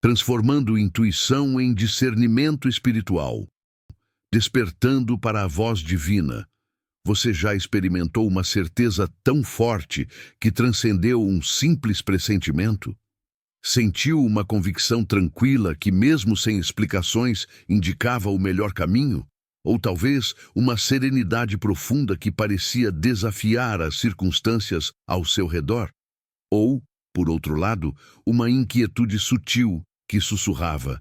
transformando intuição em discernimento espiritual, despertando para a voz divina. Você já experimentou uma certeza tão forte que transcendeu um simples pressentimento? Sentiu uma convicção tranquila que, mesmo sem explicações, indicava o melhor caminho? Ou talvez uma serenidade profunda que parecia desafiar as circunstâncias ao seu redor? Ou, por outro lado, uma inquietude sutil que sussurrava: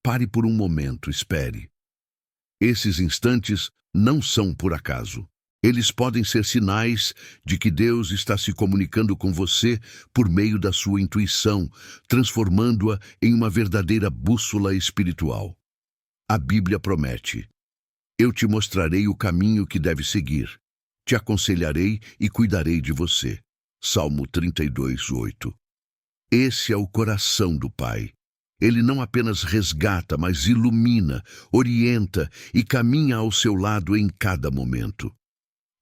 pare por um momento, espere. Esses instantes não são por acaso. Eles podem ser sinais de que Deus está se comunicando com você por meio da sua intuição, transformando-a em uma verdadeira bússola espiritual. A Bíblia promete: eu te mostrarei o caminho que deve seguir, te aconselharei e cuidarei de você. Salmo 32:8. Esse é o coração do Pai. Ele não apenas resgata, mas ilumina, orienta e caminha ao seu lado em cada momento.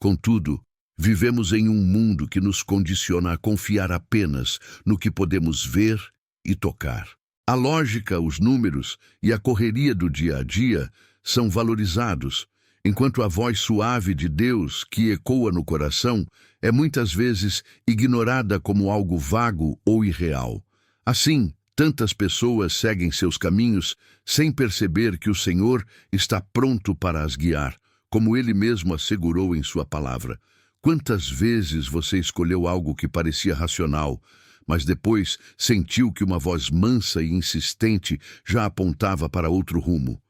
Contudo, vivemos em um mundo que nos condiciona a confiar apenas no que podemos ver e tocar. A lógica, os números e a correria do dia a dia são valorizados, enquanto a voz suave de Deus, que ecoa no coração, é muitas vezes ignorada como algo vago ou irreal. Assim, tantas pessoas seguem seus caminhos sem perceber que o Senhor está pronto para as guiar, como Ele mesmo assegurou em sua palavra. Quantas vezes você escolheu algo que parecia racional, mas depois sentiu que uma voz mansa e insistente já apontava para outro rumo?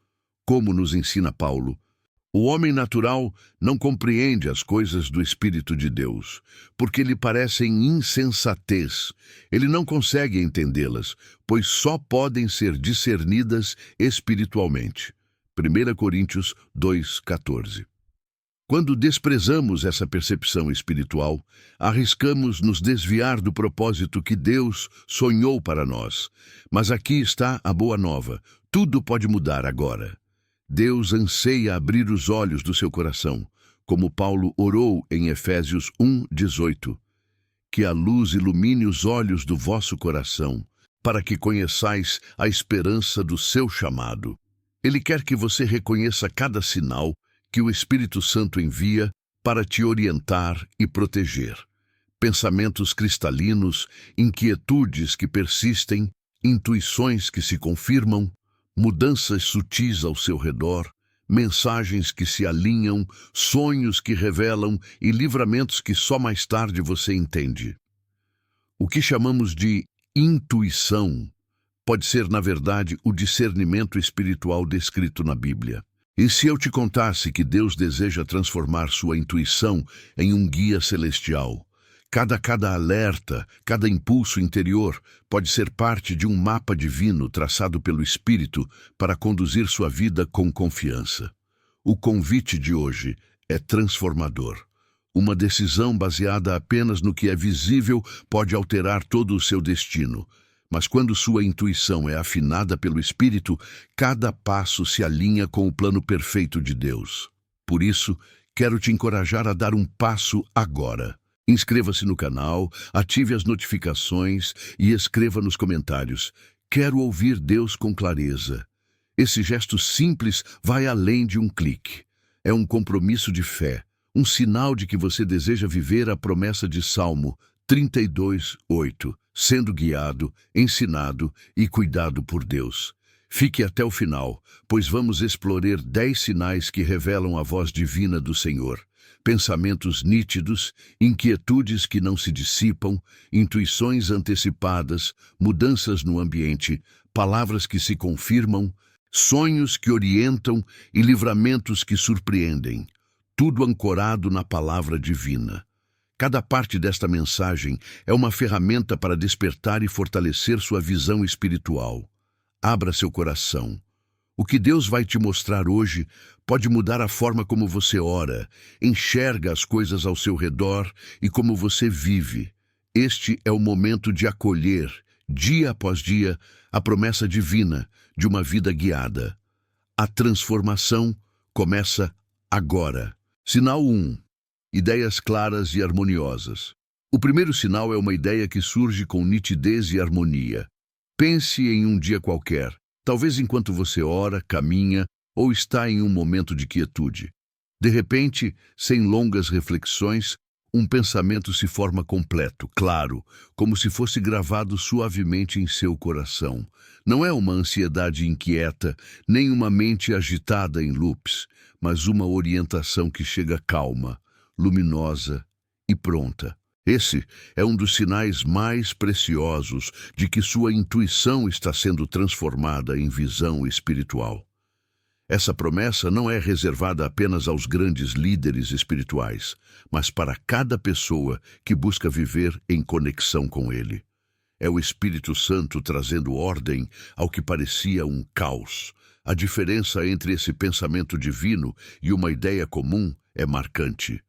Como nos ensina Paulo, o homem natural não compreende as coisas do Espírito de Deus, porque lhe parecem insensatez. Ele não consegue entendê-las, pois só podem ser discernidas espiritualmente. 1 Coríntios 2:14. Quando desprezamos essa percepção espiritual, arriscamos nos desviar do propósito que Deus sonhou para nós. Mas aqui está a boa nova: tudo pode mudar agora. Deus anseia abrir os olhos do seu coração, como Paulo orou em Efésios 1:18. Que a luz ilumine os olhos do vosso coração, para que conheçais a esperança do seu chamado. Ele quer que você reconheça cada sinal que o Espírito Santo envia para te orientar e proteger. Pensamentos cristalinos, inquietudes que persistem, intuições que se confirmam, mudanças sutis ao seu redor, mensagens que se alinham, sonhos que revelam e livramentos que só mais tarde você entende. O que chamamos de intuição pode ser, na verdade, o discernimento espiritual descrito na Bíblia. E se eu te contasse que Deus deseja transformar sua intuição em um guia celestial? Cada alerta, cada impulso interior pode ser parte de um mapa divino traçado pelo Espírito para conduzir sua vida com confiança. O convite de hoje é transformador. Uma decisão baseada apenas no que é visível pode alterar todo o seu destino. Mas quando sua intuição é afinada pelo Espírito, cada passo se alinha com o plano perfeito de Deus. Por isso, quero te encorajar a dar um passo agora. Inscreva-se no canal, ative as notificações e escreva nos comentários: quero ouvir Deus com clareza. Esse gesto simples vai além de um clique. É um compromisso de fé, um sinal de que você deseja viver a promessa de Salmo 32:8, sendo guiado, ensinado e cuidado por Deus. Fique até o final, pois vamos explorar 10 sinais que revelam a voz divina do Senhor. Pensamentos nítidos, inquietudes que não se dissipam, intuições antecipadas, mudanças no ambiente, palavras que se confirmam, sonhos que orientam e livramentos que surpreendem. Tudo ancorado na palavra divina. Cada parte desta mensagem é uma ferramenta para despertar e fortalecer sua visão espiritual. Abra seu coração. O que Deus vai te mostrar hoje pode mudar a forma como você ora, enxerga as coisas ao seu redor e como você vive. Este é o momento de acolher, dia após dia, a promessa divina de uma vida guiada. A transformação começa agora. Sinal 1. Ideias claras e harmoniosas. O primeiro sinal é uma ideia que surge com nitidez e harmonia. Pense em um dia qualquer, talvez enquanto você ora, caminha ou está em um momento de quietude. De repente, sem longas reflexões, um pensamento se forma completo, claro, como se fosse gravado suavemente em seu coração. Não é uma ansiedade inquieta, nem uma mente agitada em loops, mas uma orientação que chega calma, luminosa e pronta. Esse é um dos sinais mais preciosos de que sua intuição está sendo transformada em visão espiritual. Essa promessa não é reservada apenas aos grandes líderes espirituais, mas para cada pessoa que busca viver em conexão com Ele. É o Espírito Santo trazendo ordem ao que parecia um caos. A diferença entre esse pensamento divino e uma ideia comum é marcante.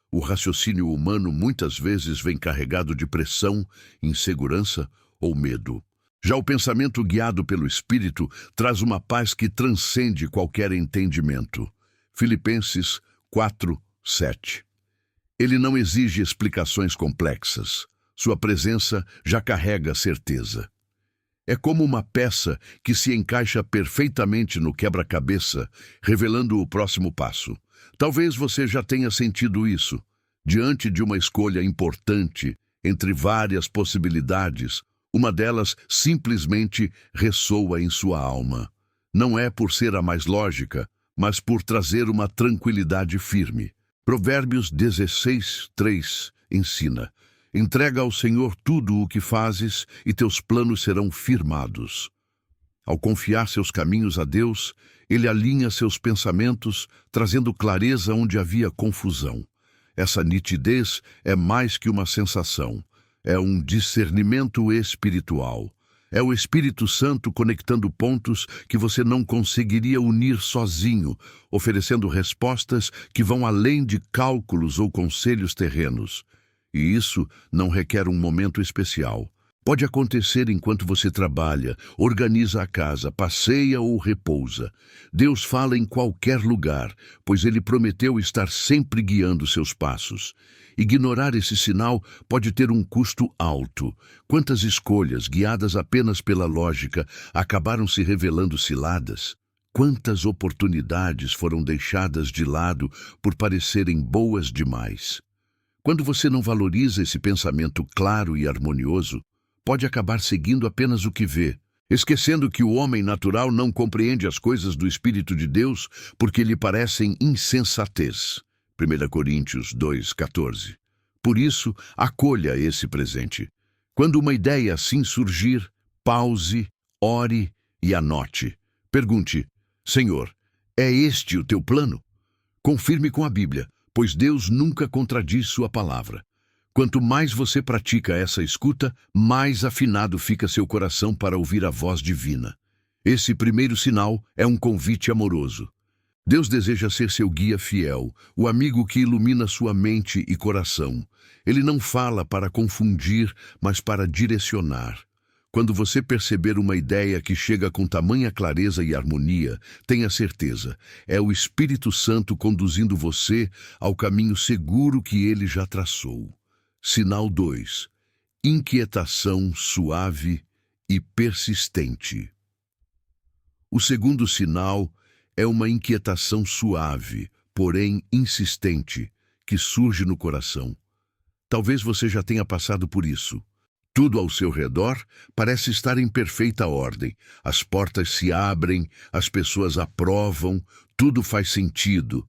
O raciocínio humano muitas vezes vem carregado de pressão, insegurança ou medo. Já o pensamento guiado pelo Espírito traz uma paz que transcende qualquer entendimento. Filipenses 4:7. Ele não exige explicações complexas. Sua presença já carrega certeza. É como uma peça que se encaixa perfeitamente no quebra-cabeça, revelando o próximo passo. Talvez você já tenha sentido isso. Diante de uma escolha importante, entre várias possibilidades, uma delas simplesmente ressoa em sua alma. Não é por ser a mais lógica, mas por trazer uma tranquilidade firme. Provérbios 16:3 ensina: entrega ao Senhor tudo o que fazes e teus planos serão firmados. Ao confiar seus caminhos a Deus, Ele alinha seus pensamentos, trazendo clareza onde havia confusão. Essa nitidez é mais que uma sensação. É um discernimento espiritual. É o Espírito Santo conectando pontos que você não conseguiria unir sozinho, oferecendo respostas que vão além de cálculos ou conselhos terrenos. E isso não requer um momento especial. Pode acontecer enquanto você trabalha, organiza a casa, passeia ou repousa. Deus fala em qualquer lugar, pois Ele prometeu estar sempre guiando seus passos. Ignorar esse sinal pode ter um custo alto. Quantas escolhas, guiadas apenas pela lógica, acabaram se revelando ciladas? Quantas oportunidades foram deixadas de lado por parecerem boas demais? Quando você não valoriza esse pensamento claro e harmonioso, pode acabar seguindo apenas o que vê, esquecendo que o homem natural não compreende as coisas do Espírito de Deus porque lhe parecem insensatez. 1 Coríntios 2:14. Por isso, acolha esse presente. Quando uma ideia assim surgir, pause, ore e anote. Pergunte: Senhor, é este o teu plano? Confirme com a Bíblia, pois Deus nunca contradiz sua palavra. Quanto mais você pratica essa escuta, mais afinado fica seu coração para ouvir a voz divina. Esse primeiro sinal é um convite amoroso. Deus deseja ser seu guia fiel, o amigo que ilumina sua mente e coração. Ele não fala para confundir, mas para direcionar. Quando você perceber uma ideia que chega com tamanha clareza e harmonia, tenha certeza, é o Espírito Santo conduzindo você ao caminho seguro que ele já traçou. Sinal 2. Inquietação suave e persistente. O segundo sinal é uma inquietação suave, porém insistente, que surge no coração. Talvez você já tenha passado por isso. Tudo ao seu redor parece estar em perfeita ordem. As portas se abrem, as pessoas aprovam, tudo faz sentido.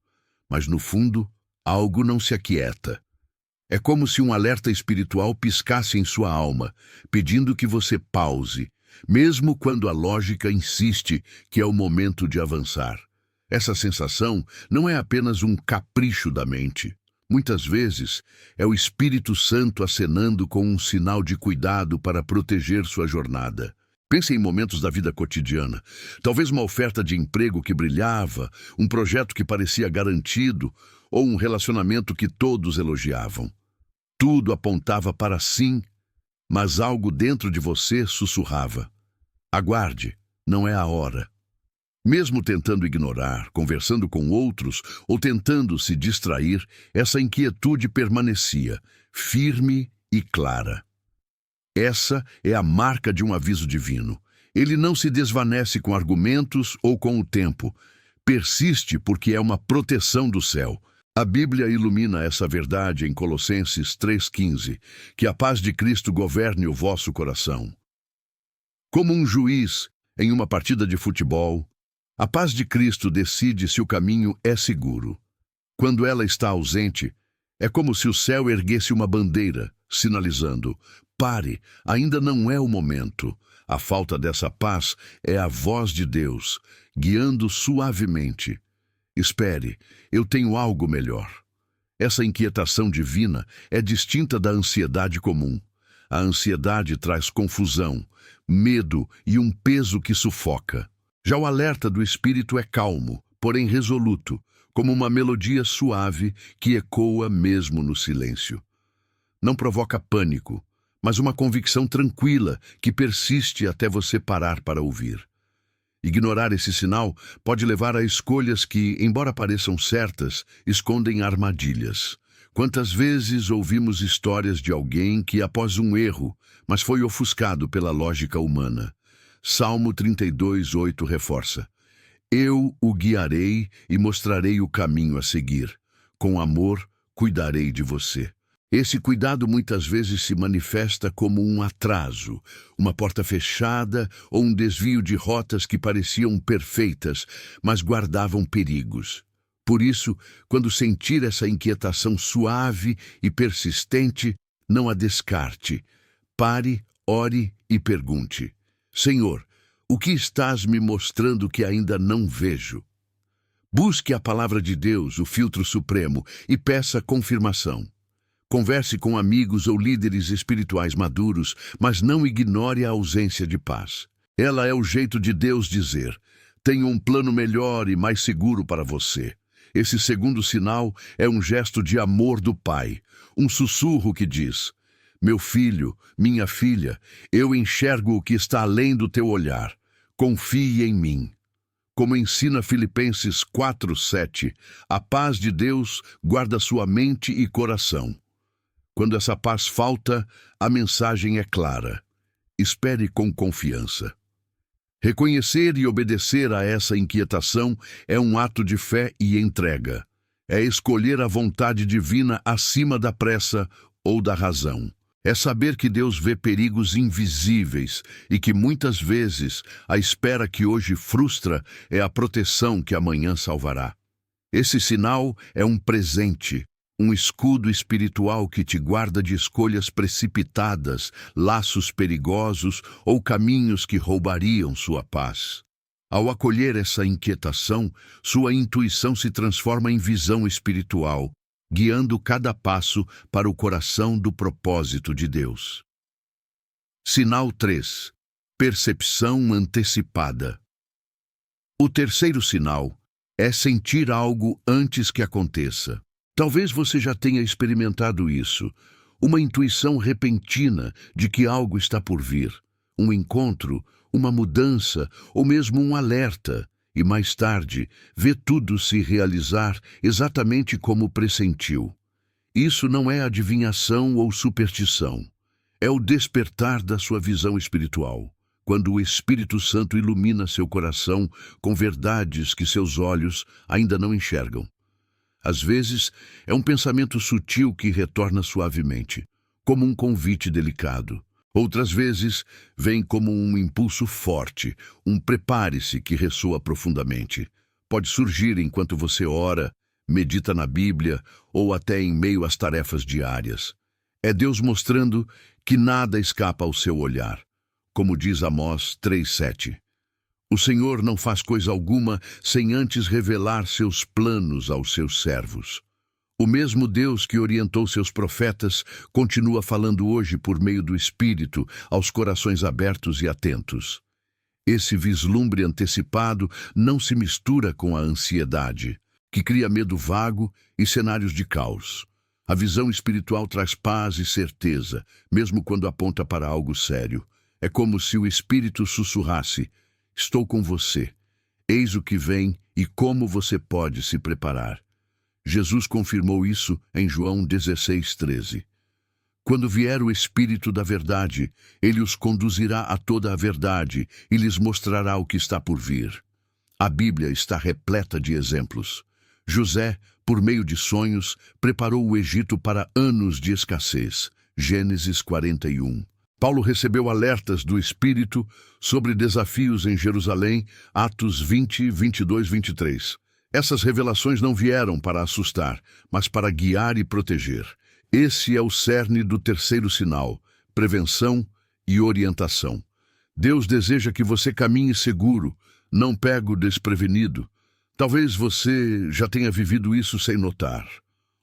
Mas no fundo, algo não se aquieta. É como se um alerta espiritual piscasse em sua alma, pedindo que você pause, mesmo quando a lógica insiste que é o momento de avançar. Essa sensação não é apenas um capricho da mente. Muitas vezes, é o Espírito Santo acenando com um sinal de cuidado para proteger sua jornada. Pense em momentos da vida cotidiana. Talvez uma oferta de emprego que brilhava, um projeto que parecia garantido, ou um relacionamento que todos elogiavam. Tudo apontava para sim, mas algo dentro de você sussurrava: aguarde, não é a hora. Mesmo tentando ignorar, conversando com outros ou tentando se distrair, essa inquietude permanecia, firme e clara. Essa é a marca de um aviso divino. Ele não se desvanece com argumentos ou com o tempo. Persiste porque é uma proteção do céu. A Bíblia ilumina essa verdade em Colossenses 3,15, que a paz de Cristo governe o vosso coração. Como um juiz em uma partida de futebol, a paz de Cristo decide se o caminho é seguro. Quando ela está ausente, é como se o céu erguesse uma bandeira, sinalizando: pare, ainda não é o momento. A falta dessa paz é a voz de Deus, guiando suavemente. Espere, eu tenho algo melhor. Essa inquietação divina é distinta da ansiedade comum. A ansiedade traz confusão, medo e um peso que sufoca. Já o alerta do Espírito é calmo, porém resoluto, como uma melodia suave que ecoa mesmo no silêncio. Não provoca pânico, mas uma convicção tranquila que persiste até você parar para ouvir. Ignorar esse sinal pode levar a escolhas que, embora pareçam certas, escondem armadilhas. Quantas vezes ouvimos histórias de alguém que, após um erro, mas foi ofuscado pela lógica humana? Salmo 32:8 reforça: eu o guiarei e mostrarei o caminho a seguir. Com amor, cuidarei de você. Esse cuidado muitas vezes se manifesta como um atraso, uma porta fechada ou um desvio de rotas que pareciam perfeitas, mas guardavam perigos. Por isso, quando sentir essa inquietação suave e persistente, não a descarte. Pare, ore e pergunte: Senhor, o que estás me mostrando que ainda não vejo? Busque a palavra de Deus, o filtro supremo, e peça confirmação. Converse com amigos ou líderes espirituais maduros, mas não ignore a ausência de paz. Ela é o jeito de Deus dizer: tenho um plano melhor e mais seguro para você. Esse segundo sinal é um gesto de amor do Pai, um sussurro que diz: meu filho, minha filha, eu enxergo o que está além do teu olhar. Confie em mim. Como ensina Filipenses 4:7, a paz de Deus guarda sua mente e coração. Quando essa paz falta, a mensagem é clara: espere com confiança. Reconhecer e obedecer a essa inquietação é um ato de fé e entrega. É escolher a vontade divina acima da pressa ou da razão. É saber que Deus vê perigos invisíveis e que muitas vezes a espera que hoje frustra é a proteção que amanhã salvará. Esse sinal é um presente, um escudo espiritual que te guarda de escolhas precipitadas, laços perigosos ou caminhos que roubariam sua paz. Ao acolher essa inquietação, sua intuição se transforma em visão espiritual, guiando cada passo para o coração do propósito de Deus. Sinal 3. Percepção antecipada. O terceiro sinal é sentir algo antes que aconteça. Talvez você já tenha experimentado isso, uma intuição repentina de que algo está por vir, um encontro, uma mudança ou mesmo um alerta, e mais tarde vê tudo se realizar exatamente como pressentiu. Isso não é adivinhação ou superstição, é o despertar da sua visão espiritual, quando o Espírito Santo ilumina seu coração com verdades que seus olhos ainda não enxergam. Às vezes, é um pensamento sutil que retorna suavemente, como um convite delicado. Outras vezes, vem como um impulso forte, um prepare-se que ressoa profundamente. Pode surgir enquanto você ora, medita na Bíblia ou até em meio às tarefas diárias. É Deus mostrando que nada escapa ao seu olhar, como diz Amós 3:7. O Senhor não faz coisa alguma sem antes revelar seus planos aos seus servos. O mesmo Deus que orientou seus profetas continua falando hoje por meio do Espírito aos corações abertos e atentos. Esse vislumbre antecipado não se mistura com a ansiedade, que cria medo vago e cenários de caos. A visão espiritual traz paz e certeza, mesmo quando aponta para algo sério. É como se o Espírito sussurrasse: estou com você, eis o que vem e como você pode se preparar. Jesus confirmou isso em João 16:13. Quando vier o Espírito da verdade, ele os conduzirá a toda a verdade e lhes mostrará o que está por vir. A Bíblia está repleta de exemplos. José, por meio de sonhos, preparou o Egito para anos de escassez. Gênesis 41. Paulo recebeu alertas do Espírito sobre desafios em Jerusalém. Atos 20, 22, 23. Essas revelações não vieram para assustar, mas para guiar e proteger. Esse é o cerne do terceiro sinal: prevenção e orientação. Deus deseja que você caminhe seguro, não pego desprevenido. Talvez você já tenha vivido isso sem notar.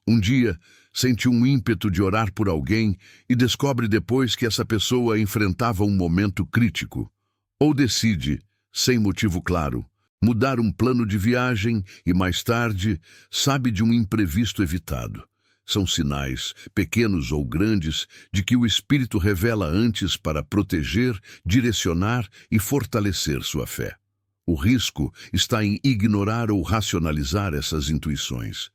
Um dia, sente um ímpeto de orar por alguém e descobre depois que essa pessoa enfrentava um momento crítico. Ou decide, sem motivo claro, mudar um plano de viagem e, mais tarde, sabe de um imprevisto evitado. São sinais, pequenos ou grandes, de que o Espírito revela antes para proteger, direcionar e fortalecer sua fé. O risco está em ignorar ou racionalizar essas intuições.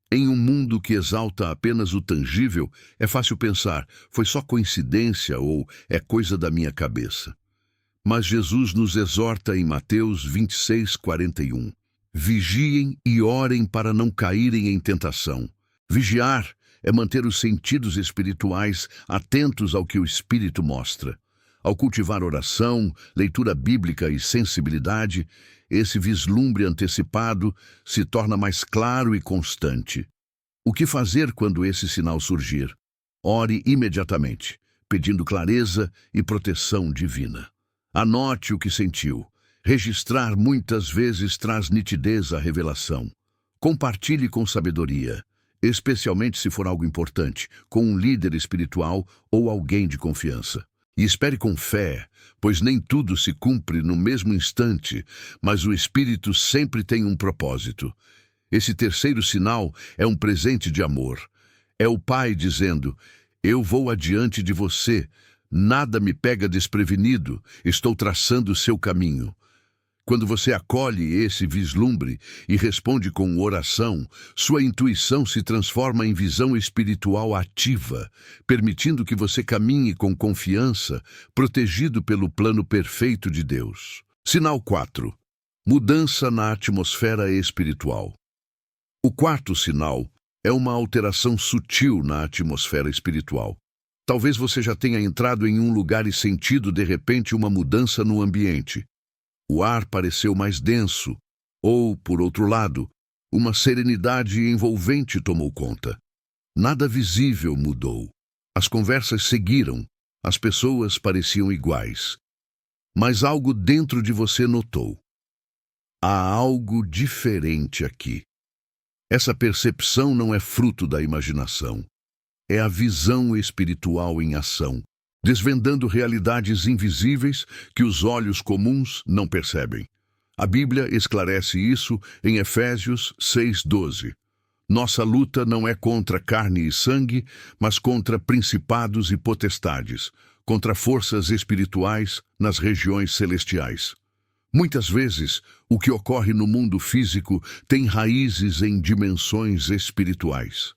Em um mundo que exalta apenas o tangível, é fácil pensar, foi só coincidência ou é coisa da minha cabeça. Mas Jesus nos exorta em Mateus 26, 41. Vigiem e orem para não caírem em tentação. Vigiar é manter os sentidos espirituais atentos ao que o Espírito mostra. Ao cultivar oração, leitura bíblica e sensibilidade, esse vislumbre antecipado se torna mais claro e constante. O que fazer quando esse sinal surgir? Ore imediatamente, pedindo clareza e proteção divina. Anote o que sentiu. Registrar muitas vezes traz nitidez à revelação. Compartilhe com sabedoria, especialmente se for algo importante, com um líder espiritual ou alguém de confiança. E espere com fé, pois nem tudo se cumpre no mesmo instante, mas o Espírito sempre tem um propósito. Esse terceiro sinal é um presente de amor. É o Pai dizendo: eu vou adiante de você, nada me pega desprevenido, estou traçando o seu caminho. Quando você acolhe esse vislumbre e responde com oração, sua intuição se transforma em visão espiritual ativa, permitindo que você caminhe com confiança, protegido pelo plano perfeito de Deus. Sinal 4. Mudança na atmosfera espiritual. O quarto sinal é uma alteração sutil na atmosfera espiritual. Talvez você já tenha entrado em um lugar e sentido de repente uma mudança no ambiente. O ar pareceu mais denso, ou, por outro lado, uma serenidade envolvente tomou conta. Nada visível mudou. As conversas seguiram, as pessoas pareciam iguais. Mas algo dentro de você notou. Há algo diferente aqui. Essa percepção não é fruto da imaginação. É a visão espiritual em ação, desvendando realidades invisíveis que os olhos comuns não percebem. A Bíblia esclarece isso em Efésios 6:12. Nossa luta não é contra carne e sangue, mas contra principados e potestades, contra forças espirituais nas regiões celestiais. Muitas vezes, o que ocorre no mundo físico tem raízes em dimensões espirituais.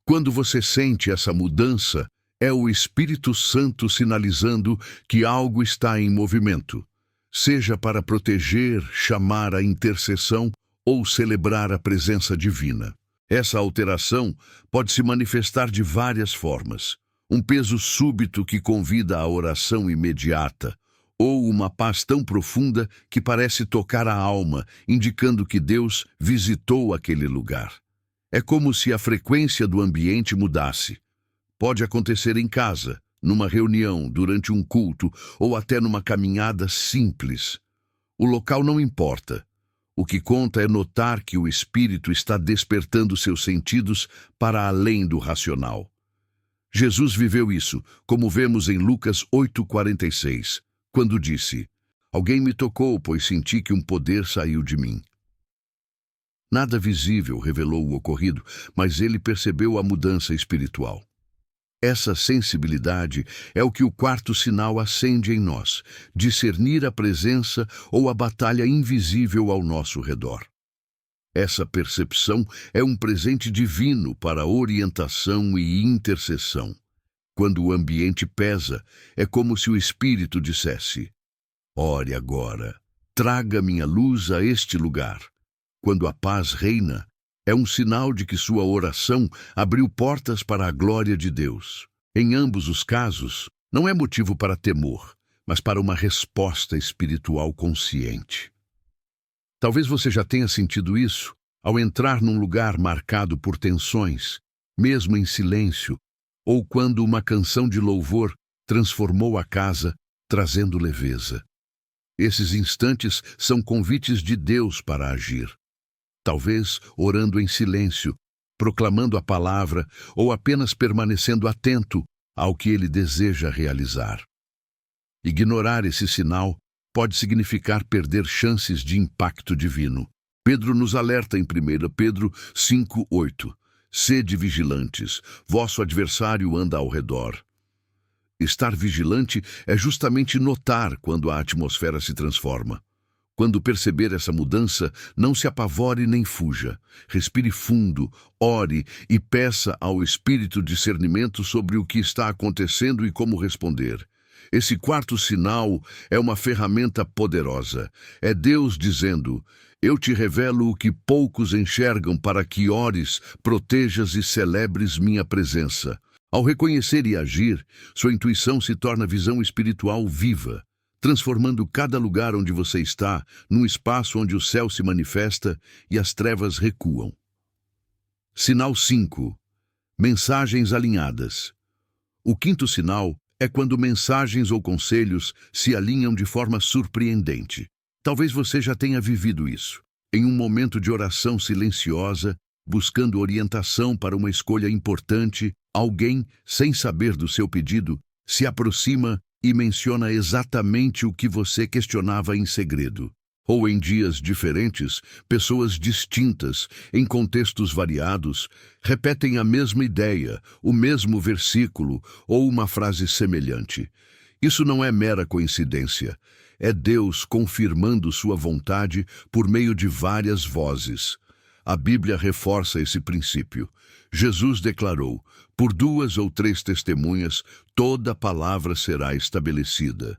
Quando você sente essa mudança, é o Espírito Santo sinalizando que algo está em movimento, seja para proteger, chamar a intercessão ou celebrar a presença divina. Essa alteração pode se manifestar de várias formas. Um peso súbito que convida à oração imediata, ou uma paz tão profunda que parece tocar a alma, indicando que Deus visitou aquele lugar. É como se a frequência do ambiente mudasse. Pode acontecer em casa, numa reunião, durante um culto ou até numa caminhada simples. O local não importa. O que conta é notar que o Espírito está despertando seus sentidos para além do racional. Jesus viveu isso, como vemos em Lucas 8:46, quando disse: alguém me tocou, pois senti que um poder saiu de mim. Nada visível revelou o ocorrido, mas ele percebeu a mudança espiritual. Essa sensibilidade é o que o quarto sinal acende em nós, discernir a presença ou a batalha invisível ao nosso redor. Essa percepção é um presente divino para orientação e intercessão. Quando o ambiente pesa, é como se o Espírito dissesse: ore agora, traga minha luz a este lugar. Quando a paz reina, é um sinal de que sua oração abriu portas para a glória de Deus. Em ambos os casos, não é motivo para temor, mas para uma resposta espiritual consciente. Talvez você já tenha sentido isso ao entrar num lugar marcado por tensões, mesmo em silêncio, ou quando uma canção de louvor transformou a casa, trazendo leveza. Esses instantes são convites de Deus para agir. Talvez orando em silêncio, proclamando a palavra ou apenas permanecendo atento ao que ele deseja realizar. Ignorar esse sinal pode significar perder chances de impacto divino. Pedro nos alerta em 1 Pedro 5:8. Sede vigilantes, vosso adversário anda ao redor. Estar vigilante é justamente notar quando a atmosfera se transforma. Quando perceber essa mudança, não se apavore nem fuja. Respire fundo, ore e peça ao Espírito discernimento sobre o que está acontecendo e como responder. Esse quarto sinal é uma ferramenta poderosa. É Deus dizendo: eu te revelo o que poucos enxergam para que ores, protejas e celebres minha presença. Ao reconhecer e agir, sua intuição se torna visão espiritual viva, transformando cada lugar onde você está num espaço onde o céu se manifesta e as trevas recuam. Sinal 5. Mensagens alinhadas. O quinto sinal é quando mensagens ou conselhos se alinham de forma surpreendente. Talvez você já tenha vivido isso. Em um momento de oração silenciosa, buscando orientação para uma escolha importante, alguém, sem saber do seu pedido, se aproxima e menciona exatamente o que você questionava em segredo. Ou em dias diferentes, pessoas distintas, em contextos variados, repetem a mesma ideia, o mesmo versículo ou uma frase semelhante. Isso não é mera coincidência. É Deus confirmando sua vontade por meio de várias vozes. A Bíblia reforça esse princípio. Jesus declarou: por 2 ou 3 testemunhas, toda palavra será estabelecida.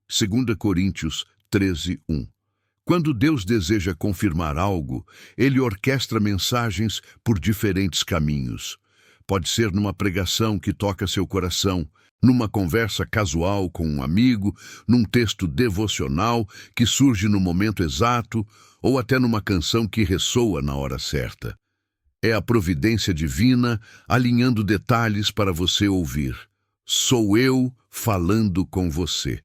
2 Coríntios 13:1. Quando Deus deseja confirmar algo, ele orquestra mensagens por diferentes caminhos. Pode ser numa pregação que toca seu coração, numa conversa casual com um amigo, num texto devocional que surge no momento exato, ou até numa canção que ressoa na hora certa. É a providência divina alinhando detalhes para você ouvir. Sou eu falando com você.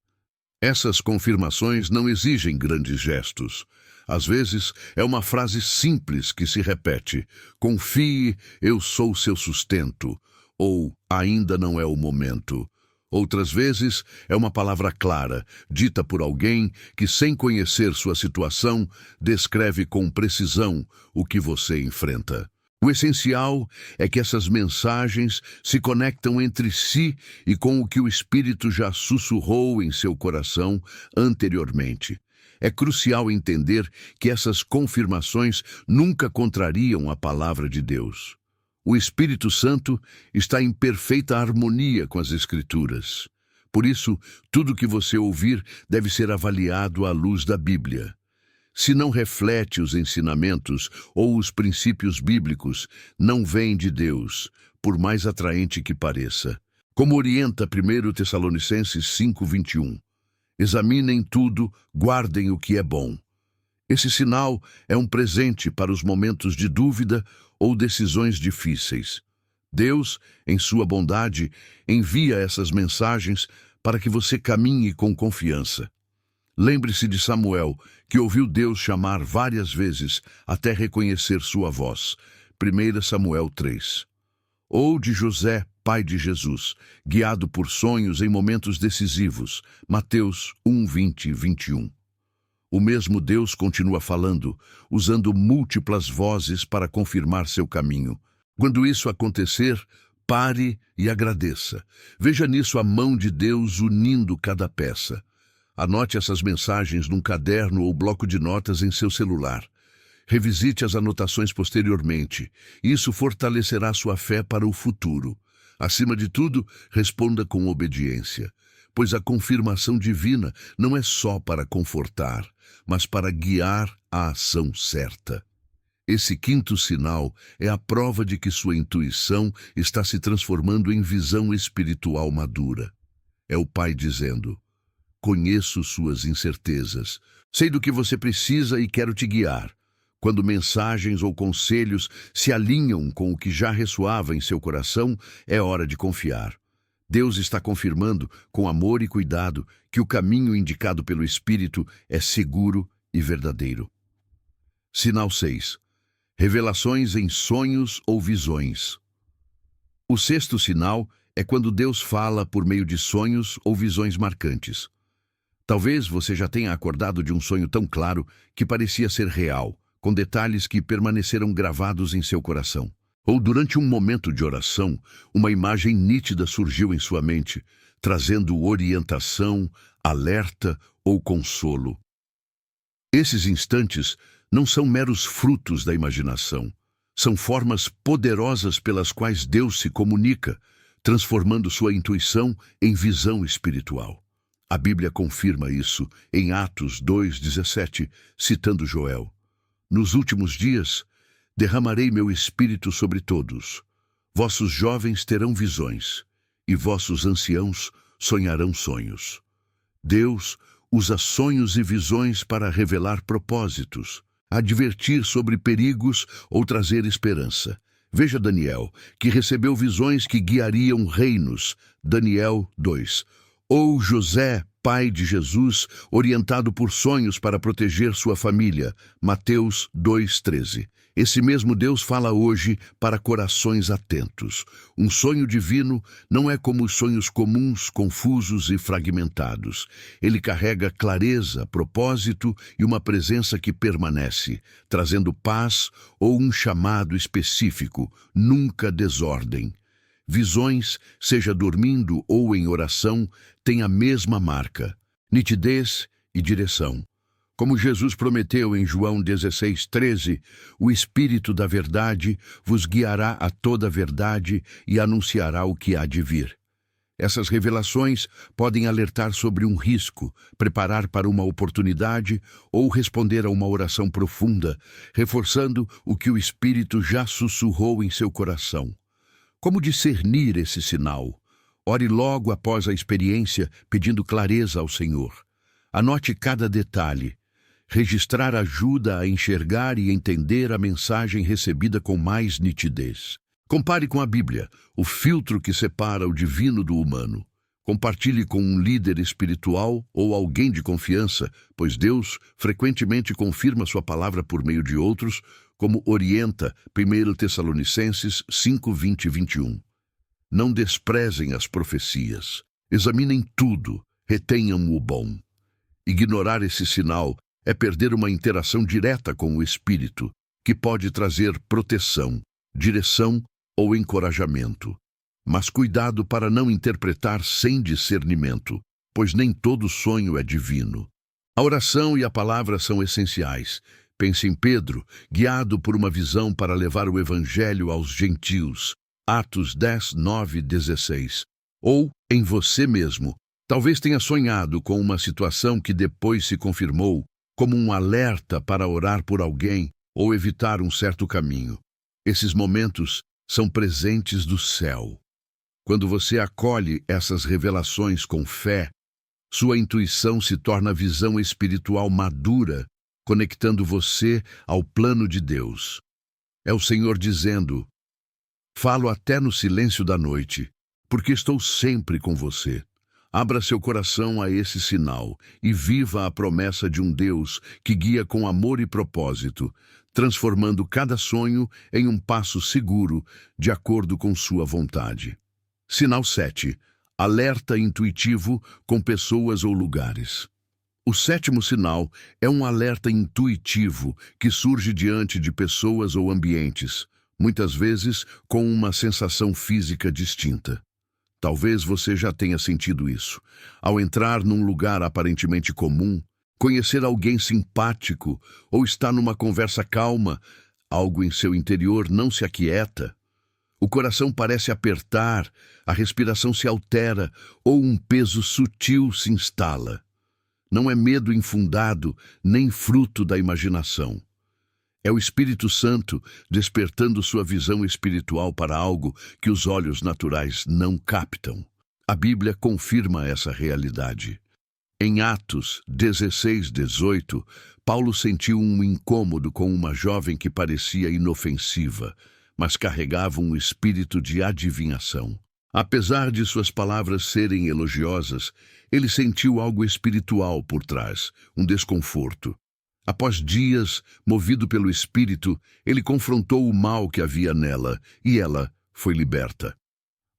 Essas confirmações não exigem grandes gestos. Às vezes, é uma frase simples que se repete: confie, eu sou seu sustento, ou ainda não é o momento. Outras vezes, é uma palavra clara, dita por alguém que, sem conhecer sua situação, descreve com precisão o que você enfrenta. O essencial é que essas mensagens se conectam entre si e com o que o Espírito já sussurrou em seu coração anteriormente. É crucial entender que essas confirmações nunca contrariam a palavra de Deus. O Espírito Santo está em perfeita harmonia com as Escrituras. Por isso, tudo que você ouvir deve ser avaliado à luz da Bíblia. Se não reflete os ensinamentos ou os princípios bíblicos, não vem de Deus, por mais atraente que pareça. Como orienta 1 Tessalonicenses 5:21. Examinem tudo, guardem o que é bom. Esse sinal é um presente para os momentos de dúvida ou decisões difíceis. Deus, em sua bondade, envia essas mensagens para que você caminhe com confiança. Lembre-se de Samuel, que ouviu Deus chamar várias vezes até reconhecer sua voz. 1 Samuel 3. Ou de José, pai de Jesus, guiado por sonhos em momentos decisivos. Mateus 1:20 e 21. O mesmo Deus continua falando, usando múltiplas vozes para confirmar seu caminho. Quando isso acontecer, pare e agradeça. Veja nisso a mão de Deus unindo cada peça. Anote essas mensagens num caderno ou bloco de notas em seu celular. Revisite as anotações posteriormente. Isso fortalecerá sua fé para o futuro. Acima de tudo, responda com obediência, pois a confirmação divina não é só para confortar, mas para guiar a ação certa. Esse quinto sinal é a prova de que sua intuição está se transformando em visão espiritual madura. É o Pai dizendo: conheço suas incertezas, sei do que você precisa e quero te guiar. Quando mensagens ou conselhos se alinham com o que já ressoava em seu coração, é hora de confiar. Deus está confirmando, com amor e cuidado, que o caminho indicado pelo Espírito é seguro e verdadeiro. Sinal 6. Revelações em sonhos ou visões. O sexto sinal é quando Deus fala por meio de sonhos ou visões marcantes. Talvez você já tenha acordado de um sonho tão claro que parecia ser real, com detalhes que permaneceram gravados em seu coração. Ou durante um momento de oração, uma imagem nítida surgiu em sua mente, trazendo orientação, alerta ou consolo. Esses instantes não são meros frutos da imaginação. São formas poderosas pelas quais Deus se comunica, transformando sua intuição em visão espiritual. A Bíblia confirma isso em Atos 2:17, citando Joel. Nos últimos dias, derramarei meu espírito sobre todos. Vossos jovens terão visões, e vossos anciãos sonharão sonhos. Deus usa sonhos e visões para revelar propósitos, advertir sobre perigos ou trazer esperança. Veja Daniel, que recebeu visões que guiariam reinos. Daniel 2. Ou José, pai de Jesus, orientado por sonhos para proteger sua família. Mateus 2:13. Esse mesmo Deus fala hoje para corações atentos. Um sonho divino não é como os sonhos comuns, confusos e fragmentados. Ele carrega clareza, propósito e uma presença que permanece, trazendo paz ou um chamado específico, nunca desordem. Visões, seja dormindo ou em oração, têm a mesma marca: nitidez e direção. Como Jesus prometeu em João 16:13, o Espírito da Verdade vos guiará a toda a verdade e anunciará o que há de vir. Essas revelações podem alertar sobre um risco, preparar para uma oportunidade ou responder a uma oração profunda, reforçando o que o Espírito já sussurrou em seu coração. Como discernir esse sinal? Ore logo após a experiência, pedindo clareza ao Senhor. Anote cada detalhe. Registrar ajuda a enxergar e entender a mensagem recebida com mais nitidez. Compare com a Bíblia, o filtro que separa o divino do humano. Compartilhe com um líder espiritual ou alguém de confiança, pois Deus frequentemente confirma sua palavra por meio de outros, como orienta 1 Tessalonicenses 5:20 e 21. Não desprezem as profecias. Examinem tudo, retenham o bom. Ignorar esse sinal é perder uma interação direta com o Espírito, que pode trazer proteção, direção ou encorajamento. Mas cuidado para não interpretar sem discernimento, pois nem todo sonho é divino. A oração e a palavra são essenciais. Pense em Pedro, guiado por uma visão para levar o Evangelho aos gentios. Atos 10:9-16. Ou em você mesmo. Talvez tenha sonhado com uma situação que depois se confirmou como um alerta para orar por alguém ou evitar um certo caminho. Esses momentos são presentes do céu. Quando você acolhe essas revelações com fé, sua intuição se torna visão espiritual madura, conectando você ao plano de Deus. É o Senhor dizendo: falo até no silêncio da noite, porque estou sempre com você. Abra seu coração a esse sinal e viva a promessa de um Deus que guia com amor e propósito, transformando cada sonho em um passo seguro de acordo com sua vontade. Sinal 7. Alerta intuitivo com pessoas ou lugares. O sétimo sinal é um alerta intuitivo que surge diante de pessoas ou ambientes, muitas vezes com uma sensação física distinta. Talvez você já tenha sentido isso. Ao entrar num lugar aparentemente comum, conhecer alguém simpático ou estar numa conversa calma, algo em seu interior não se aquieta. O coração parece apertar, a respiração se altera ou um peso sutil se instala. Não é medo infundado, nem fruto da imaginação. É o Espírito Santo despertando sua visão espiritual para algo que os olhos naturais não captam. A Bíblia confirma essa realidade. Em Atos 16:18, Paulo sentiu um incômodo com uma jovem que parecia inofensiva, mas carregava um espírito de adivinhação. Apesar de suas palavras serem elogiosas, ele sentiu algo espiritual por trás, um desconforto. Após dias, movido pelo Espírito, ele confrontou o mal que havia nela, e ela foi liberta.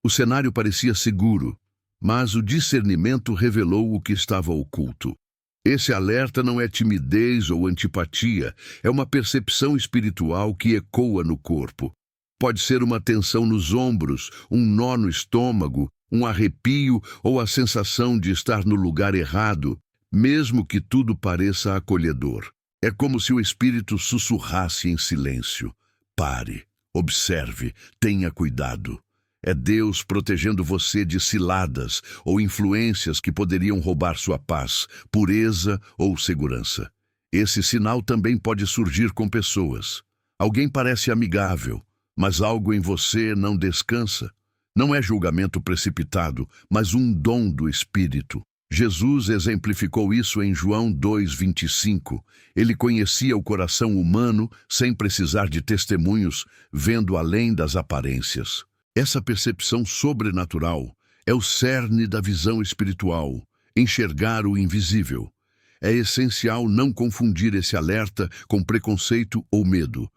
O cenário parecia seguro, mas o discernimento revelou o que estava oculto. Esse alerta não é timidez ou antipatia, é uma percepção espiritual que ecoa no corpo. Pode ser uma tensão nos ombros, um nó no estômago, um arrepio ou a sensação de estar no lugar errado, mesmo que tudo pareça acolhedor. É como se o Espírito sussurrasse em silêncio. Pare, observe, tenha cuidado. É Deus protegendo você de ciladas ou influências que poderiam roubar sua paz, pureza ou segurança. Esse sinal também pode surgir com pessoas. Alguém parece amigável, mas algo em você não descansa. Não é julgamento precipitado, mas um dom do Espírito. Jesus exemplificou isso em João 2:25. Ele conhecia o coração humano sem precisar de testemunhos, vendo além das aparências. Essa percepção sobrenatural é o cerne da visão espiritual, enxergar o invisível. É essencial não confundir esse alerta com preconceito ou medo.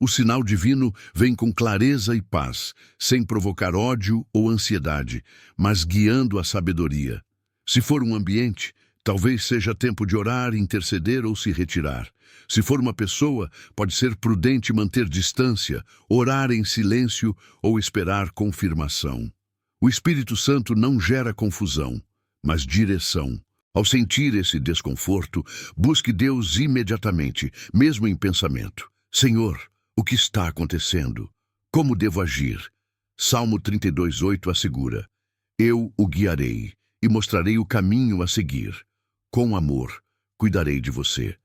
O sinal divino vem com clareza e paz, sem provocar ódio ou ansiedade, mas guiando a sabedoria. Se for um ambiente, talvez seja tempo de orar, interceder ou se retirar. Se for uma pessoa, pode ser prudente manter distância, orar em silêncio ou esperar confirmação. O Espírito Santo não gera confusão, mas direção. Ao sentir esse desconforto, busque Deus imediatamente, mesmo em pensamento. Senhor, o que está acontecendo? Como devo agir? Salmo 32:8 assegura: Eu o guiarei e mostrarei o caminho a seguir. Com amor, cuidarei de você.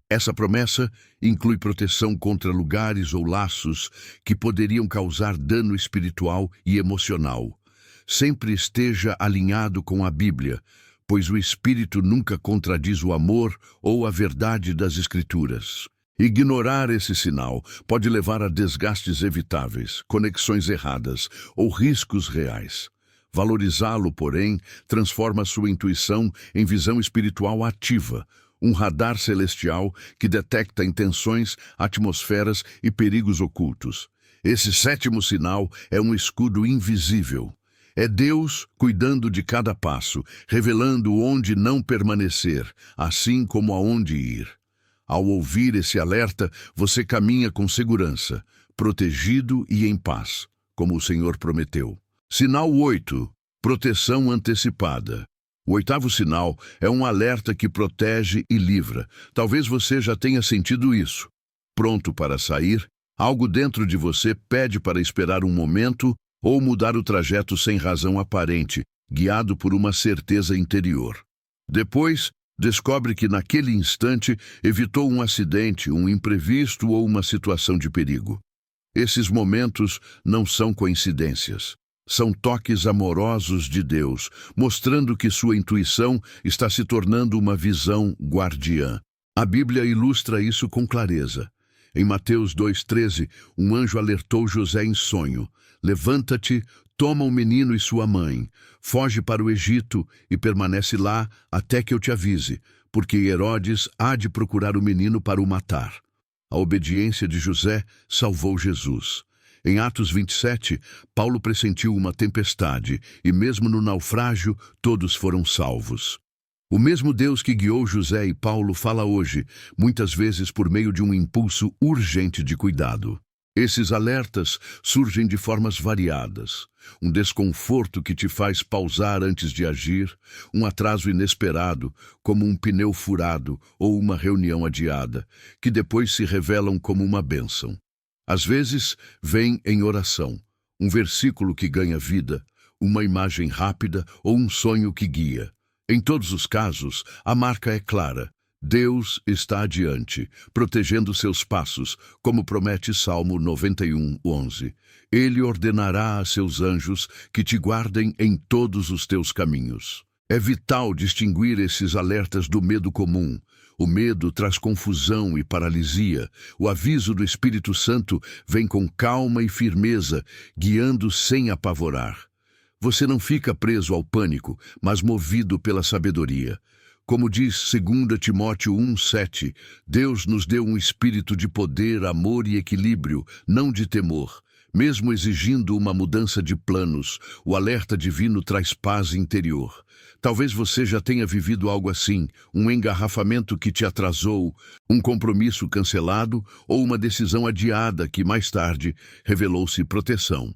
Essa promessa inclui proteção contra lugares ou laços que poderiam causar dano espiritual e emocional. Sempre esteja alinhado com a Bíblia, pois o Espírito nunca contradiz o amor ou a verdade das Escrituras. Ignorar esse sinal pode levar a desgastes evitáveis, conexões erradas ou riscos reais. Valorizá-lo, porém, transforma sua intuição em visão espiritual ativa, um radar celestial que detecta intenções, atmosferas e perigos ocultos. Esse sétimo sinal é um escudo invisível. É Deus cuidando de cada passo, revelando onde não permanecer, assim como aonde ir. Ao ouvir esse alerta, você caminha com segurança, protegido e em paz, como o Senhor prometeu. Sinal 8. Proteção antecipada. O oitavo sinal é um alerta que protege e livra. Talvez você já tenha sentido isso. Pronto para sair, algo dentro de você pede para esperar um momento ou mudar o trajeto sem razão aparente, guiado por uma certeza interior. Depois, descobre que naquele instante evitou um acidente, um imprevisto ou uma situação de perigo. Esses momentos não são coincidências. São toques amorosos de Deus, mostrando que sua intuição está se tornando uma visão guardiã. A Bíblia ilustra isso com clareza. Em Mateus 2:13, um anjo alertou José em sonho: Levanta-te, toma o menino e sua mãe, foge para o Egito e permanece lá até que eu te avise, porque Herodes há de procurar o menino para o matar. A obediência de José salvou Jesus. Em Atos 27, Paulo pressentiu uma tempestade e mesmo no naufrágio todos foram salvos. O mesmo Deus que guiou José e Paulo fala hoje, muitas vezes por meio de um impulso urgente de cuidado. Esses alertas surgem de formas variadas. Um desconforto que te faz pausar antes de agir, um atraso inesperado, como um pneu furado ou uma reunião adiada, que depois se revelam como uma bênção. Às vezes, vem em oração, um versículo que ganha vida, uma imagem rápida ou um sonho que guia. Em todos os casos, a marca é clara. Deus está adiante, protegendo seus passos, como promete Salmo 91:11. Ele ordenará a seus anjos que te guardem em todos os teus caminhos. É vital distinguir esses alertas do medo comum. O medo traz confusão e paralisia. O aviso do Espírito Santo vem com calma e firmeza, guiando sem apavorar. Você não fica preso ao pânico, mas movido pela sabedoria. Como diz 2 Timóteo 1:7, Deus nos deu um espírito de poder, amor e equilíbrio, não de temor. Mesmo exigindo uma mudança de planos, o alerta divino traz paz interior. Talvez você já tenha vivido algo assim, um engarrafamento que te atrasou, um compromisso cancelado ou uma decisão adiada que mais tarde revelou-se proteção.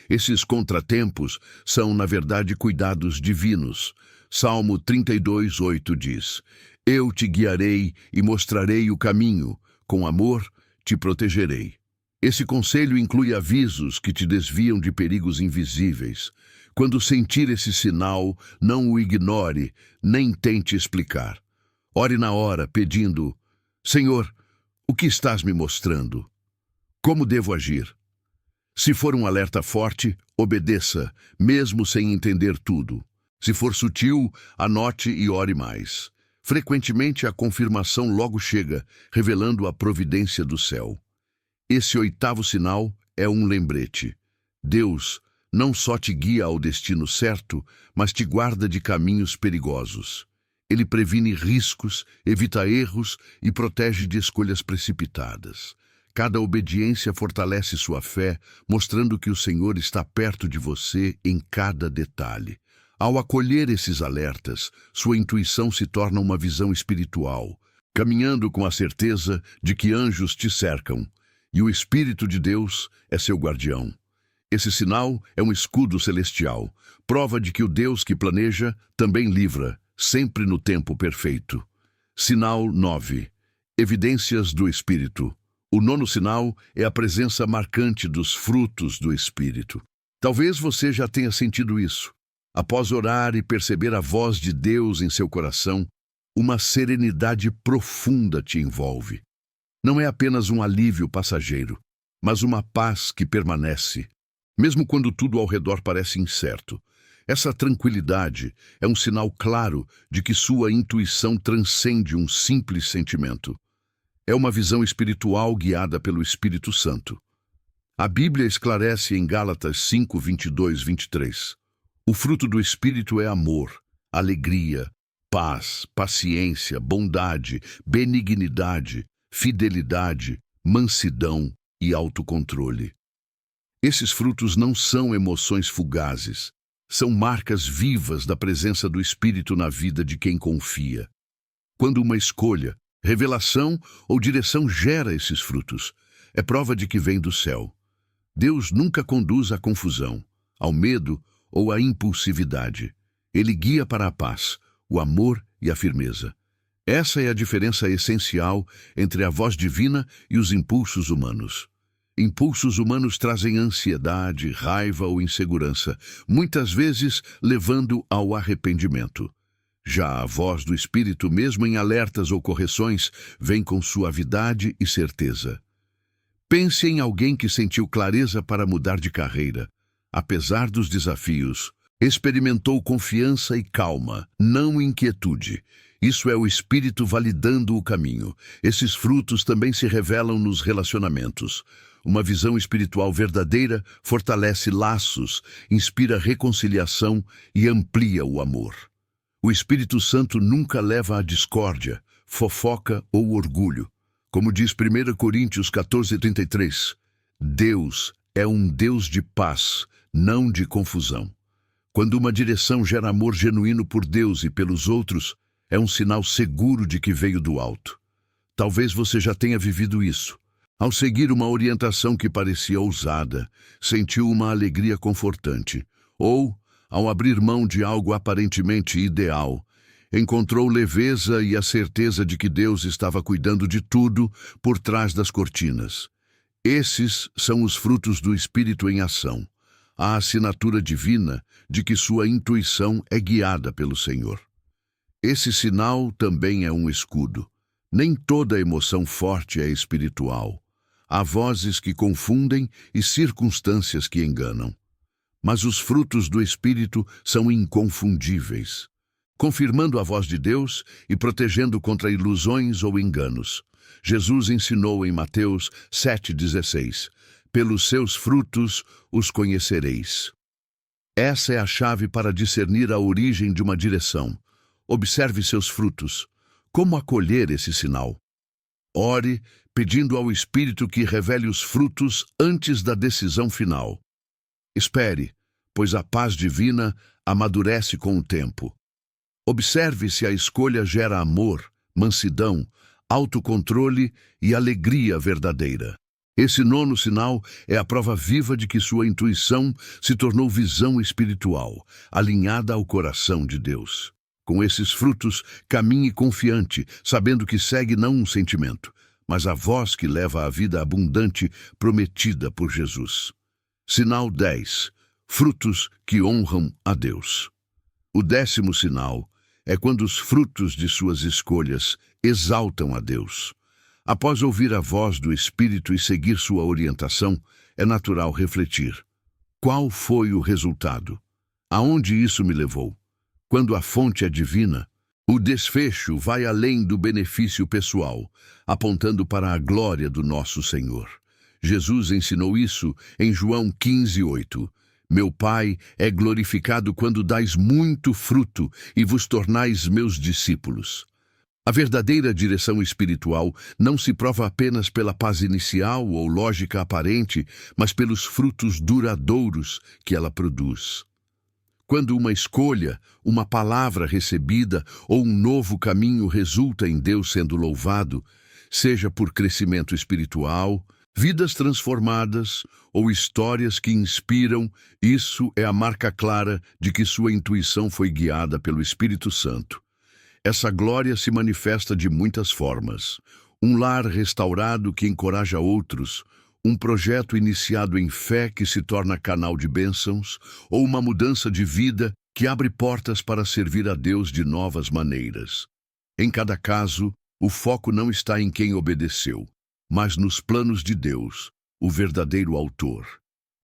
Esses contratempos são, na verdade, cuidados divinos. Salmo 32:8 diz: Eu te guiarei e mostrarei o caminho, com amor te protegerei. Esse conselho inclui avisos que te desviam de perigos invisíveis. Quando sentir esse sinal, não o ignore, nem tente explicar. Ore na hora, pedindo: Senhor, o que estás me mostrando? Como devo agir? Se for um alerta forte, obedeça, mesmo sem entender tudo. Se for sutil, anote e ore mais. Frequentemente a confirmação logo chega, revelando a providência do céu. Esse oitavo sinal é um lembrete. Deus não só te guia ao destino certo, mas te guarda de caminhos perigosos. Ele previne riscos, evita erros e protege de escolhas precipitadas. Cada obediência fortalece sua fé, mostrando que o Senhor está perto de você em cada detalhe. Ao acolher esses alertas, sua intuição se torna uma visão espiritual, caminhando com a certeza de que anjos te cercam, e o Espírito de Deus é seu guardião. Esse sinal é um escudo celestial, prova de que o Deus que planeja também livra, sempre no tempo perfeito. Sinal 9. Evidências do Espírito. O nono sinal é a presença marcante dos frutos do Espírito. Talvez você já tenha sentido isso. Após orar e perceber a voz de Deus em seu coração, uma serenidade profunda te envolve. Não é apenas um alívio passageiro, mas uma paz que permanece, mesmo quando tudo ao redor parece incerto. Essa tranquilidade é um sinal claro de que sua intuição transcende um simples sentimento. É uma visão espiritual guiada pelo Espírito Santo. A Bíblia esclarece em Gálatas 5:22-23. O fruto do Espírito é amor, alegria, paz, paciência, bondade, benignidade, fidelidade, mansidão e autocontrole. Esses frutos não são emoções fugazes, são marcas vivas da presença do Espírito na vida de quem confia. Quando uma escolha, revelação ou direção gera esses frutos, é prova de que vem do céu. Deus nunca conduz à confusão, ao medo ou à impulsividade. Ele guia para a paz, o amor e a firmeza. Essa é a diferença essencial entre a voz divina e os impulsos humanos. Impulsos humanos trazem ansiedade, raiva ou insegurança, muitas vezes levando ao arrependimento. Já a voz do Espírito, mesmo em alertas ou correções, vem com suavidade e certeza. Pense em alguém que sentiu clareza para mudar de carreira. Apesar dos desafios, experimentou confiança e calma, não inquietude. Isso é o Espírito validando o caminho. Esses frutos também se revelam nos relacionamentos. Uma visão espiritual verdadeira fortalece laços, inspira reconciliação e amplia o amor. O Espírito Santo nunca leva à discórdia, fofoca ou orgulho. Como diz 1 Coríntios 14:33, Deus é um Deus de paz, não de confusão. Quando uma direção gera amor genuíno por Deus e pelos outros, é um sinal seguro de que veio do alto. Talvez você já tenha vivido isso. Ao seguir uma orientação que parecia ousada, sentiu uma alegria confortante. Ou, ao abrir mão de algo aparentemente ideal, encontrou leveza e a certeza de que Deus estava cuidando de tudo por trás das cortinas. Esses são os frutos do Espírito em ação. a assinatura divina de que sua intuição é guiada pelo Senhor. Esse sinal também é um escudo. Nem toda emoção forte é espiritual. Há vozes que confundem e circunstâncias que enganam. Mas os frutos do Espírito são inconfundíveis, confirmando a voz de Deus e protegendo contra ilusões ou enganos. Jesus ensinou em Mateus 7,16: pelos seus frutos os conhecereis. Essa é a chave para discernir a origem de uma direção. Observe seus frutos. Como acolher esse sinal? Ore, pedindo ao Espírito que revele os frutos antes da decisão final. Espere, pois a paz divina amadurece com o tempo. Observe se a escolha gera amor, mansidão, autocontrole e alegria verdadeira. Esse nono sinal é a prova viva de que sua intuição se tornou visão espiritual, alinhada ao coração de Deus. Com esses frutos, caminhe confiante, sabendo que segue não um sentimento, mas a voz que leva à vida abundante prometida por Jesus. Sinal 10. Frutos que honram a Deus. O 10º sinal é quando os frutos de suas escolhas exaltam a Deus. Após ouvir a voz do Espírito e seguir sua orientação, é natural refletir. Qual foi o resultado? Aonde isso me levou? Quando a fonte é divina, o desfecho vai além do benefício pessoal, apontando para a glória do nosso Senhor. Jesus ensinou isso em João 15:8. Meu Pai é glorificado quando dais muito fruto e vos tornais meus discípulos. A verdadeira direção espiritual não se prova apenas pela paz inicial ou lógica aparente, mas pelos frutos duradouros que ela produz. Quando uma escolha, uma palavra recebida ou um novo caminho resulta em Deus sendo louvado, seja por crescimento espiritual, vidas transformadas ou histórias que inspiram, isso é a marca clara de que sua intuição foi guiada pelo Espírito Santo. Essa glória se manifesta de muitas formas. Um lar restaurado que encoraja outros, um projeto iniciado em fé que se torna canal de bênçãos, ou uma mudança de vida que abre portas para servir a Deus de novas maneiras. Em cada caso, o foco não está em quem obedeceu, mas nos planos de Deus, o verdadeiro autor.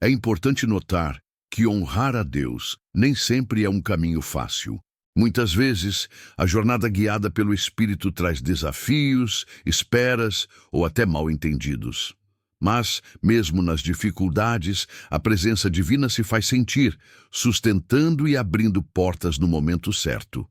É importante notar que honrar a Deus nem sempre é um caminho fácil. Muitas vezes, a jornada guiada pelo Espírito traz desafios, esperas ou até mal-entendidos. Mas, mesmo nas dificuldades, a presença divina se faz sentir, sustentando e abrindo portas no momento certo.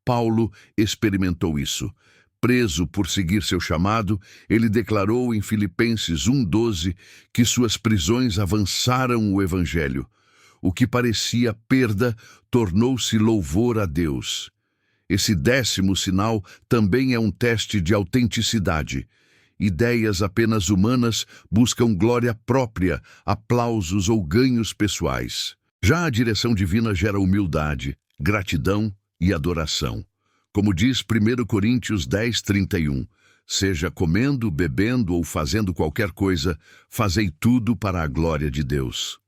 Paulo experimentou isso. Preso por seguir seu chamado, ele declarou em Filipenses 1:12 que suas prisões avançaram o Evangelho. O que parecia perda tornou-se louvor a Deus. Esse 10º sinal também é um teste de autenticidade. Ideias apenas humanas buscam glória própria, aplausos ou ganhos pessoais. Já a direção divina gera humildade, gratidão e adoração. Como diz 1 Coríntios 10:31, seja comendo, bebendo ou fazendo qualquer coisa, fazei tudo para a glória de Deus.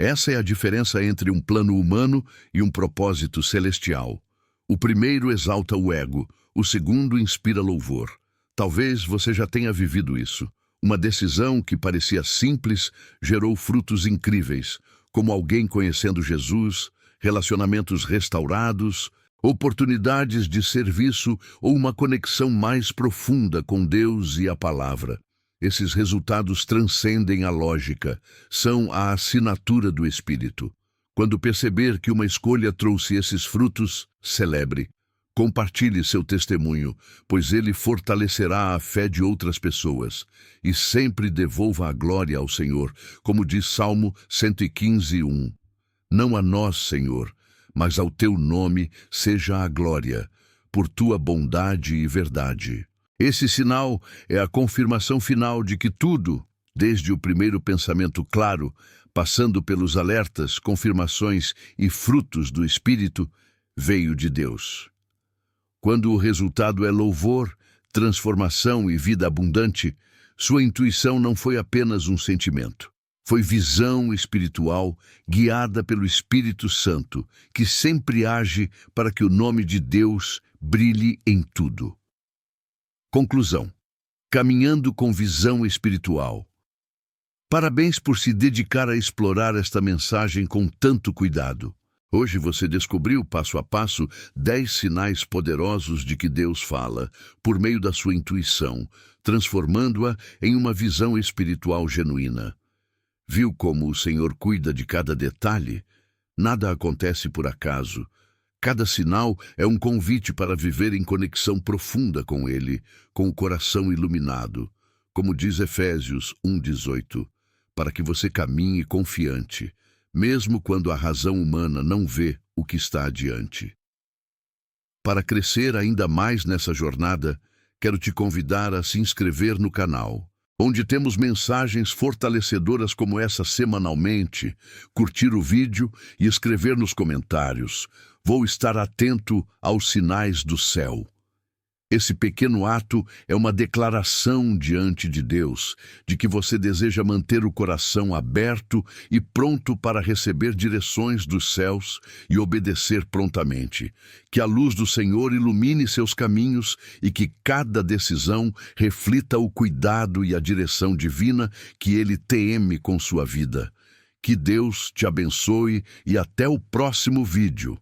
Essa é a diferença entre um plano humano e um propósito celestial. O primeiro exalta o ego, o segundo inspira louvor. Talvez você já tenha vivido isso. Uma decisão que parecia simples gerou frutos incríveis, como alguém conhecendo Jesus, relacionamentos restaurados, oportunidades de serviço ou uma conexão mais profunda com Deus e a palavra. Esses resultados transcendem a lógica, são a assinatura do Espírito. Quando perceber que uma escolha trouxe esses frutos, celebre. Compartilhe seu testemunho, pois ele fortalecerá a fé de outras pessoas. E sempre devolva a glória ao Senhor, como diz Salmo 115:1. Não a nós, Senhor, mas ao teu nome seja a glória, por tua bondade e verdade. Esse sinal é a confirmação final de que tudo, desde o primeiro pensamento claro, passando pelos alertas, confirmações e frutos do Espírito, veio de Deus. Quando o resultado é louvor, transformação e vida abundante, sua intuição não foi apenas um sentimento. Foi visão espiritual guiada pelo Espírito Santo, que sempre age para que o nome de Deus brilhe em tudo. Conclusão. Caminhando com visão espiritual. Parabéns por se dedicar a explorar esta mensagem com tanto cuidado. Hoje você descobriu passo a passo 10 sinais poderosos de que Deus fala, por meio da sua intuição, transformando-a em uma visão espiritual genuína. Viu como o Senhor cuida de cada detalhe? Nada acontece por acaso. Cada sinal é um convite para viver em conexão profunda com Ele, com o coração iluminado, como diz Efésios 1:18, para que você caminhe confiante, mesmo quando a razão humana não vê o que está adiante. Para crescer ainda mais nessa jornada, quero te convidar a se inscrever no canal, onde temos mensagens fortalecedoras como essa semanalmente, curtir o vídeo e escrever nos comentários. Vou estar atento aos sinais do céu. Esse pequeno ato é uma declaração diante de Deus, de que você deseja manter o coração aberto e pronto para receber direções dos céus e obedecer prontamente. Que a luz do Senhor ilumine seus caminhos e que cada decisão reflita o cuidado e a direção divina que Ele teme com sua vida. Que Deus te abençoe e até o próximo vídeo.